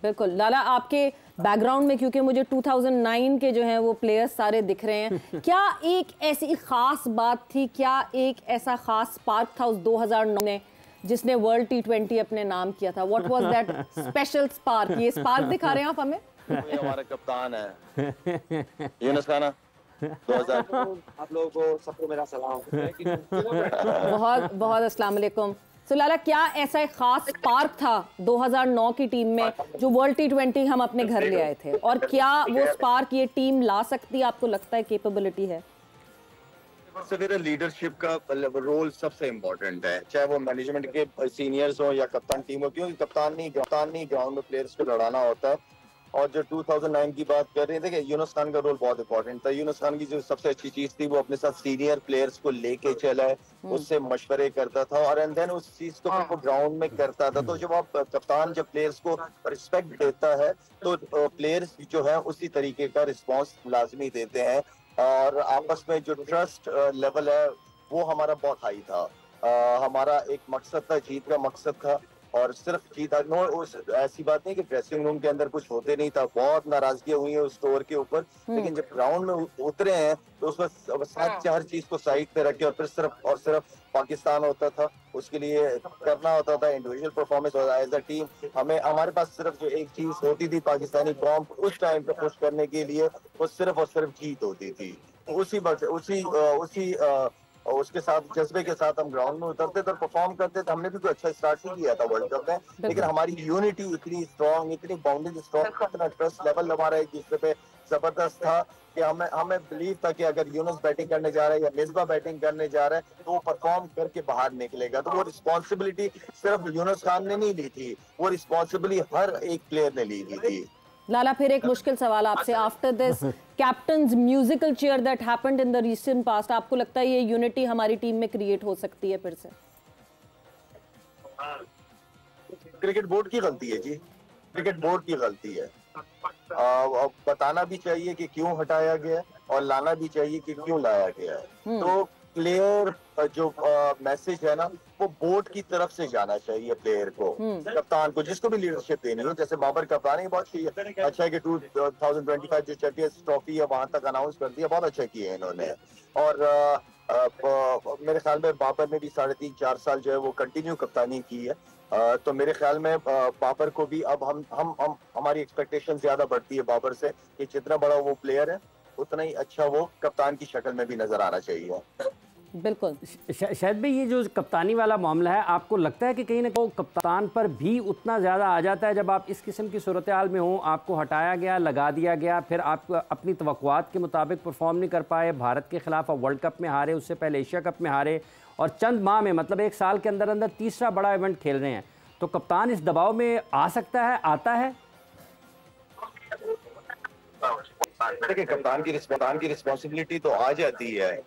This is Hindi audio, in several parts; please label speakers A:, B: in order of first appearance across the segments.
A: बिल्कुल लाला, आपके बैकग्राउंड में क्योंकि मुझे 2009 के जो हैं वो प्लेयर्स सारे दिख रहे हैं, क्या एक ऐसी खास बात थी, क्या एक ऐसा खास स्पार्क था उस 2009 में जिसने वर्ल्ड T20 अपने नाम किया था? What was that special spark? ये स्पार्क दिखा रहे हैं आप हमें?
B: ये हमारा कप्तान है यूनुस खान 2000। आप लोगों को सबको मेरा सलाम।
A: बहुत बहुत अस्सलाम वालेकुम। सो लाला, क्या ऐसा एक खास स्पार्क था 2009 की टीम में जो वर्ल्ड T20 हम अपने घर ले आए थे, और क्या वो स्पार्क ये टीम ला सकती है? आपको लगता है केपेबिलिटी है?
B: मेरा लीडरशिप का रोल सबसे इम्पोर्टेंट है, चाहे वो मैनेजमेंट के सीनियर्स हो या कप्तान टीम हो, क्योंकि कप्तान नहीं ग्राउंड में प्लेयर्स को लड़ाना होता है। और जो 2009 की बात कर रहे थे, यूनुस खान का रोल बहुत इंपॉर्टेंट था। यूनुस खान की जो सबसे अच्छी चीज थी, वो अपने साथ सीनियर प्लेयर्स को लेके चला है, उससे मशवरे करता था और एंड देन उस चीज को वो ग्राउंड में करता था। तो जब आप कप्तान जब प्लेयर्स को रिस्पेक्ट देता है तो प्लेयर्स जो है उसी तरीके का रिस्पॉन्स लाजमी देते हैं, और आपस में जो ट्रस्ट लेवल है वो हमारा बहुत हाई था। हमारा एक मकसद था, जीत का मकसद था, और सिर्फ जीत। ऐसी बात नहीं कि ड्रेसिंग रूम के अंदर कुछ होते नहीं था, बहुत नाराजगी हुई है उस स्कोर के ऊपर, लेकिन जब ग्राउंड में उतरे हैं तो उसमें साथ हर चीज को साइड पे रखे और फिर सिर्फ पाकिस्तान होता था, उसके लिए करना होता था इंडिविजुअल परफॉर्मेंस। और एज अ टीम हमारे पास सिर्फ जो एक चीज होती थी पाकिस्तानी कौम को उस टाइम पे खुश करने के लिए, वो सिर्फ और सिर्फ जीत होती थी। और उसके साथ जज्बे के साथ हम ग्राउंड में उतरते थे और परफॉर्म करते थे। हमने भी कोई अच्छा स्टार्ट नहीं किया था वर्ल्ड कप में, लेकिन हमारी यूनिटी इतनी स्ट्रॉन्ग, इतनी बाउंडिंग स्ट्रॉन्ग, इतना ट्रस्ट लेवल हमारा एक दूसरे पे जबरदस्त था कि हमें बिलीव था कि अगर यूनुस बैटिंग करने जा रहा है या मिसबा बैटिंग करने जा रहा है तो वो परफॉर्म करके बाहर निकलेगा। तो वो रिस्पॉन्सिबिलिटी सिर्फ यूनुस खान ने नहीं ली थी, वो रिस्पॉन्सिबिलिटी हर एक प्लेयर ने ली थी।
A: लाला, फिर एक मुश्किल सवाल आपसे। After this captains musical chair that happened in the recent past, आपको लगता है ये यूनिटी हमारी टीम में क्रिएट हो सकती है फिर से?
B: क्रिकेट बोर्ड की गलती है जी, क्रिकेट बोर्ड की गलती है। बताना भी चाहिए कि क्यों हटाया गया है और लाना भी चाहिए कि क्यों लाया गया है। तो प्लेयर जो मैसेज है ना, वो बोर्ड की तरफ से जाना चाहिए प्लेयर को, कप्तान को, जिसको भी लीडरशिप देनी है। जैसे बाबर कप्तान है, बहुत अच्छा है कि 2025 जो चैंपियंस ट्रॉफी है वहां तक अनाउंस कर दिया, बहुत अच्छा किया है इन्होंने। और मेरे ख्याल में बाबर ने भी 3.5-4 साल जो है वो कंटिन्यू कप्तानी की है। तो मेरे ख्याल में बाबर को भी अब हम हमारी एक्सपेक्टेशन ज्यादा बढ़ती है बाबर से, कि जितना बड़ा वो प्लेयर है उतना ही अच्छा वो कप्तान की शक्ल में भी नजर आना चाहिए।
A: बिल्कुल।
C: शायद भाई, ये जो कप्तानी वाला मामला है, आपको लगता है कि कहीं ना कहीं कप्तान पर भी उतना ज़्यादा आ जाता है जब आप इस किस्म की सूरत हाल में हो? आपको हटाया गया, लगा दिया गया, फिर आप अपनी तवक्कुआत के मुताबिक परफॉर्म नहीं कर पाए, भारत के खिलाफ आप वर्ल्ड कप में हारे, उससे पहले एशिया कप में हारे, और चंद माह में, मतलब एक साल के अंदर अंदर तीसरा बड़ा इवेंट खेल रहे हैं, तो कप्तान इस दबाव में आ सकता है, आता है?
B: देखिए, कप्तान की रिस्पॉन्सिबिलिटी तो आ जाती है।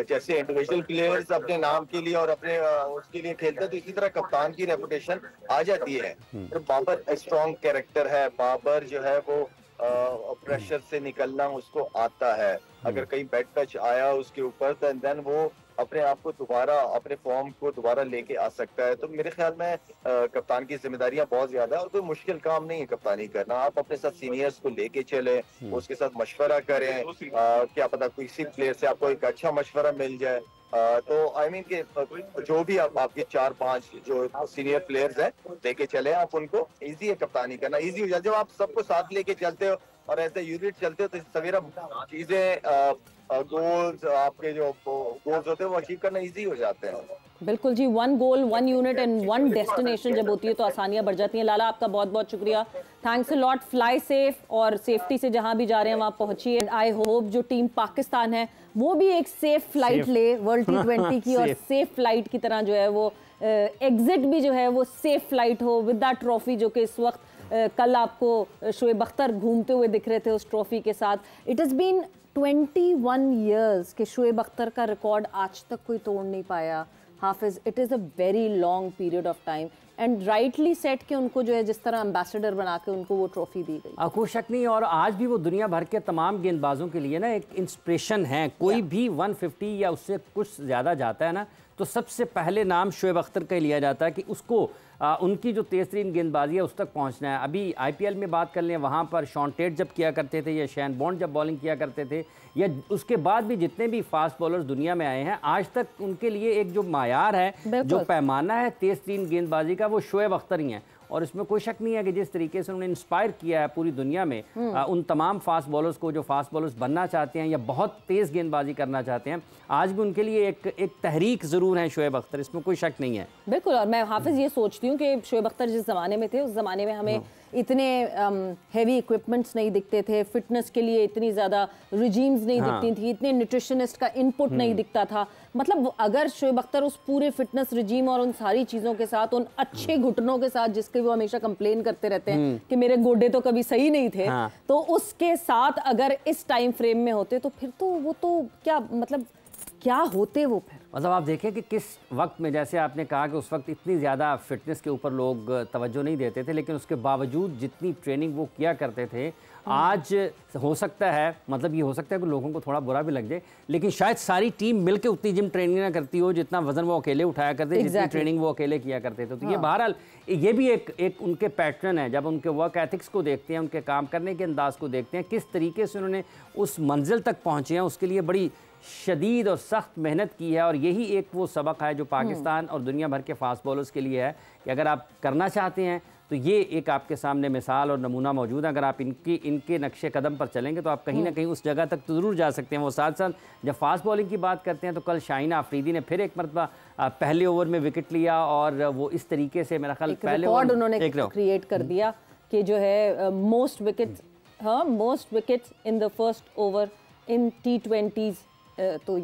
B: जैसे इंडिविजुअल प्लेयर्स अपने नाम के लिए और अपने उसके लिए खेलते हैं, तो इसी तरह कप्तान की रेपुटेशन आ जाती है। तो बाबर स्ट्रॉन्ग कैरेक्टर है, बाबर जो है वो प्रेशर से निकलना उसको आता है। अगर कहीं बैड टच आया उसके ऊपर, तो देन वो अपने आप को दोबारा, अपने फॉर्म को दोबारा लेके आ सकता है। तो मेरे ख्याल में कप्तान की जिम्मेदारियां बहुत ज्यादा है, और कोई मुश्किल काम नहीं है कप्तानी करना। आप अपने साथ सीनियर्स को लेके चले, उसके साथ मशवरा करें, क्या पता किसी प्लेयर से आपको एक अच्छा मशवरा मिल जाए। तो आई मीन के जो भी आपके 4-5 जो सीनियर प्लेयर्स हैं लेके चले, आप उनको इजी है कप्तानी करना, इजी हो जाए। जब आप सबको साथ लेके चलते हो और ऐसे यूनिट चलते हो, तो सवेरा चीजें, गोल्स, आपके जो गोल्स होते हैं वो अचीव करना इजी हो जाते हैं।
A: बिल्कुल जी, 1 गोल 1 यूनिट एंड 1 डेस्टिनेशन जब होती है तो आसानियां बढ़ जाती हैं। लाला, आपका बहुत बहुत शुक्रिया, thanks a lot. Fly safe, और सेफ्टी से जहां भी जा रहे हैं वहां पहुंचिए। एंड आई होप जो टीम पाकिस्तान है वो भी एक सेफ फ्लाइट ले वर्ल्ड T20 की, और सेफ फ्लाइट की तरह जो है वो एग्जिट भी जो है वो सेफ फ्लाइट हो विद दैट ट्रॉफी, जो कि इस वक्त कल आपको शोएब अख्तर घूमते हुए दिख रहे थे उस ट्रॉफी के साथ। इट हैज़ बीन 21 ईयर्स कि शोएब अख्तर का रिकॉर्ड आज तक कोई तोड़ नहीं पाया। Hafiz, it is a very long period of time, and rightly said कि उनको जो है जिस तरह एम्बेसडर बना के उनको वो ट्रॉफी दी गई।
C: कोई शक नहीं, और आज भी वो दुनिया भर के तमाम गेंदबाजों के लिए ना एक इंस्पिरेशन है। कोई भी 150 या उससे कुछ ज़्यादा जाता है ना, तो सबसे पहले नाम शोएब अख्तर का लिया जाता है कि उसको उनकी जो तेज़ तरीन गेंदबाजी है उस तक पहुंचना है। अभी आईपीएल में बात कर लें, वहाँ पर शॉन टेट जब किया करते थे या शैन बॉन्ड जब बॉलिंग किया करते थे, या उसके बाद भी जितने भी फास्ट बॉलर्स दुनिया में आए हैं, आज तक उनके लिए एक जो मायार है, जो पैमाना है तेज़ तरीन गेंदबाजी का, वो शोएब अख्तर ही हैं। और इसमें कोई शक नहीं है कि जिस तरीके से उन्होंने इंस्पायर किया है पूरी दुनिया में उन तमाम फास्ट बॉलर्स को जो फास्ट बॉलर्स बनना चाहते हैं या बहुत तेज़ गेंदबाजी करना चाहते हैं, आज भी उनके लिए एक तहरीक ज़रूर है शोएब अख्तर, इसमें कोई शक नहीं है।
A: बिल्कुल। और मैं हाफिज़ ये सोचती हूँ कि शोएब अख्तर जिस ज़माने में थे, उस ज़माने में हमें इतने हेवी इक्विपमेंट्स नहीं दिखते थे, फिटनेस के लिए इतनी ज़्यादा रिजीम्स नहीं दिखती थी, इतने न्यूट्रिशनिस्ट का इनपुट नहीं दिखता था। मतलब अगर शोएब अख्तर उस पूरे फिटनेस रिजीम और उन सारी चीज़ों के साथ, उन अच्छे घुटनों के साथ जिसके वो हमेशा कंप्लेन करते रहते हैं कि मेरे गोडे तो कभी सही नहीं थे, तो उसके साथ अगर इस टाइम फ्रेम में होते तो फिर तो वो तो क्या, मतलब क्या होते वो फिर।
C: मतलब आप देखें कि किस वक्त में, जैसे आपने कहा कि उस वक्त इतनी ज़्यादा फिटनेस के ऊपर लोग तवज्जो नहीं देते थे, लेकिन उसके बावजूद जितनी ट्रेनिंग वो किया करते थे, आज हो सकता है, मतलब ये हो सकता है कि लोगों को थोड़ा बुरा भी लग जाए, लेकिन शायद सारी टीम मिलकर उतनी जिम ट्रेनिंग ना करती हो जितना वजन वो अकेले उठाया करते, जितनी ट्रेनिंग वो अकेले किया करते थे। तो ये बहरहाल ये भी एक उनके पैटर्न है। जब उनके वर्क एथिक्स को देखते हैं, उनके काम करने के अंदाज को देखते हैं, किस तरीके से उन्होंने उस मंजिल तक पहुँचे हैं, उसके लिए बड़ी शदीद और सख्त मेहनत की है। और यही एक वो सबक है जो पाकिस्तान और दुनिया भर के फास्ट बॉलर्स के लिए है कि अगर आप करना चाहते हैं तो ये एक आपके सामने मिसाल और नमूना मौजूद है। अगर आप इनके नक्शे कदम पर चलेंगे तो आप कहीं ना कहीं उस जगह तक तो ज़रूर जा सकते हैं। वो साथ साथ जब फास्ट बॉलिंग की बात करते हैं तो कल शाहीन आफरीदी ने फिर एक मरतबा पहले ओवर में विकेट लिया और वो इस तरीके से मेरा ख्याल पहले
A: रिकॉर्ड उन्होंने क्रिएट कर दिया कि जो है most wickets in the first over in T20s। तो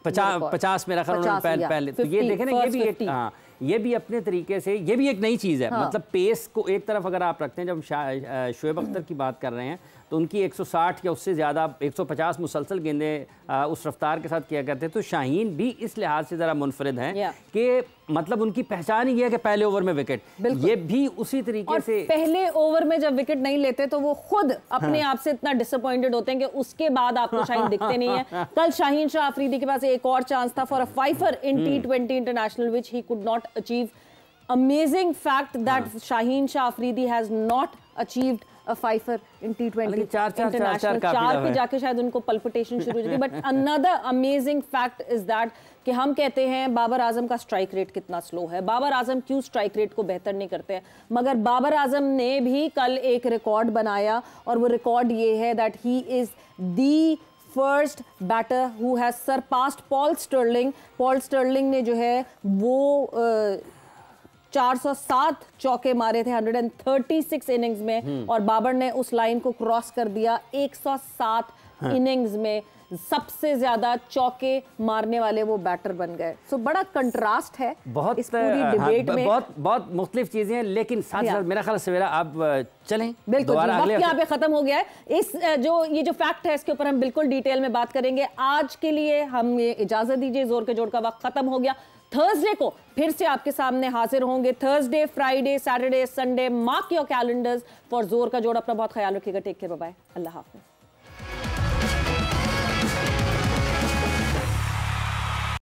C: 50 मेरा ख्याल पहले। तो ये देखें ना, ये भी एक, हाँ, ये भी अपने तरीके से ये भी एक नई चीज़ है। मतलब पेस को एक तरफ अगर आप रखते हैं, जब शोएब अख्तर की बात कर रहे हैं तो उनकी 160 या उससे ज़्यादा 150 मुसलसल गेंदें उस रफ्तार के साथ किया करते हैं। तो शाहीन भी इस लिहाज से ज़रा मुनफरिद हैं कि मतलब उनकी पहचान ही है कि पहले ओवर में विकेट, ये भी उसी तरीके से
A: पहले ओवर में जब विकेट नहीं लेते तो वो खुद अपने आप से इतना डिसअपॉइंटेड होते हैं कि उसके बाद आपको शाहीन दिखते नहीं है। कल शाहीन शाह अफरीदी के पास एक और चांस था for a fifer in T20 international which he could not achieve. Amazing fact that Shaheen Shah Afridi has not achieved a fifer in T20 international। चार पे जाके शायद उनको पल्पिटेशन शुरू हो जाती है। But another amazing fact is that कि हम कहते हैं बाबर आजम का स्ट्राइक रेट कितना स्लो है, बाबर आजम क्यों स्ट्राइक रेट को बेहतर नहीं करते हैं, मगर बाबर आजम ने भी कल एक रिकॉर्ड बनाया और वो रिकॉर्ड ये है that he is the first batter who has surpassed Paul Stirling. Paul Stirling ने जो है वो 407 चौके मारे थे 136 इनिंग्स में, और बाबर ने उस लाइन को क्रॉस कर दिया 107 इनिंग्स में। सबसे ज्यादा चौके मारने वाले वो बैटर बन गए। सो बड़ा कंट्रास्ट है
C: बहुत
A: इस पूरी डिबेट में।
C: बहुत मुख्तलिफ चीजें हैं, लेकिन साथ साथ मेरा ख्याल सवेरा आप चलें।
A: बिल्कुल, वक्त यहाँ पे खत्म हो गया है। इस ये जो फैक्ट है इसके ऊपर हम बिल्कुल डिटेल में बात करेंगे। आज के लिए हम ये इजाजत दीजिए, जोर के जोड़ का वक्त खत्म हो गया। थर्सडे को फिर से आपके सामने हाजिर होंगे। Thursday, Friday, Saturday, Sunday, mark your calendars for जोर का जोड़। अपना बहुत ख्याल रखिएगा। टेक केयर, बाय बाय, अल्लाह हाफिज।